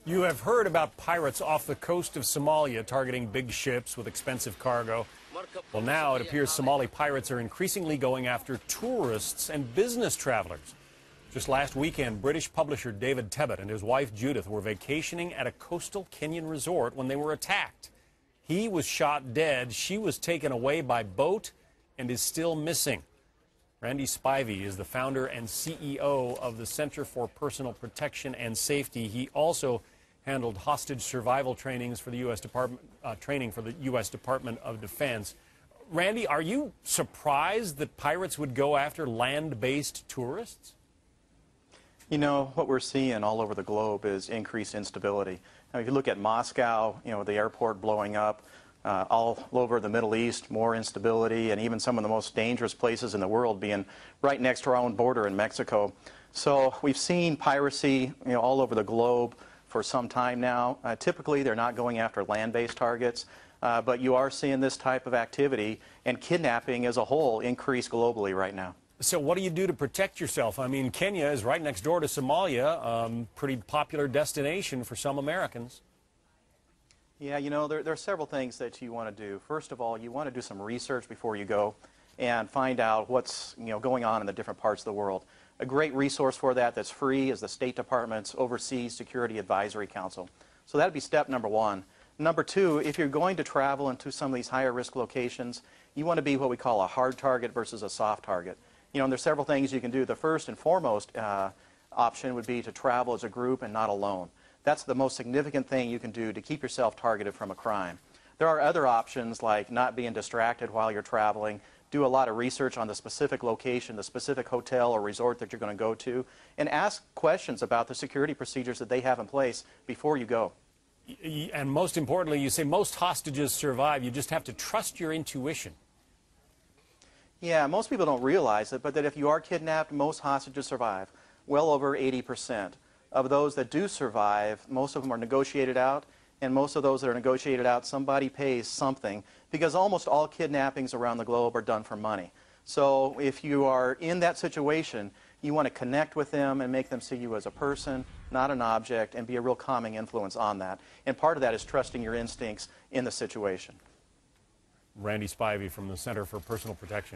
You have heard about pirates off the coast of Somalia targeting big ships with expensive cargo. Well, now it appears Somali pirates are increasingly going after tourists and business travelers. Just last weekend, British publisher David Tebbutt and his wife Judith were vacationing at a coastal Kenyan resort when they were attacked. He was shot dead. She was taken away by boat and is still missing. Randy Spivey is the founder and CEO of the Center for Personal Protection and Safety. He also handled hostage survival trainings for the U.S. Department of Defense. Randy, are you surprised that pirates would go after land-based tourists? You know, what we're seeing all over the globe is increased instability. Now, if you look at Moscow, the airport blowing up, all over the Middle East, more instability, and even some of the most dangerous places in the world being right next to our own border in Mexico. So we've seen piracy, all over the globe for some time now. Typically, they're not going after land-based targets, but you are seeing this type of activity, and kidnapping as a whole increase globally right now. So what do you do to protect yourself? I mean, Kenya is right next door to Somalia, pretty popular destination for some Americans. Yeah, there are several things that you want to do. First of all, you want to do some research before you go and find out what's going on in the different parts of the world. A great resource for that that's free is the State Department's Overseas Security Advisory Council. So that would be step number one. Number two, if you're going to travel into some of these higher risk locations, you want to be what we call a hard target versus a soft target. And there's several things you can do. The first and foremost option would be to travel as a group and not alone. That's the most significant thing you can do to keep yourself targeted from a crime. There are other options like not being distracted while you're traveling, do a lot of research on the specific location, the specific hotel or resort that you're going to go to, and ask questions about the security procedures that they have in place before you go. And most importantly, you say most hostages survive. You just have to trust your intuition. Yeah, most people don't realize it, but that if you are kidnapped, most hostages survive. Well over 80%. Of those that do survive, most of them are negotiated out, and most of those that are negotiated out, somebody pays something, because almost all kidnappings around the globe are done for money. So if you are in that situation, you want to connect with them and make them see you as a person, not an object, and be a real calming influence on that. And part of that is trusting your instincts in the situation. Randy Spivey from the Center for Personal Protection.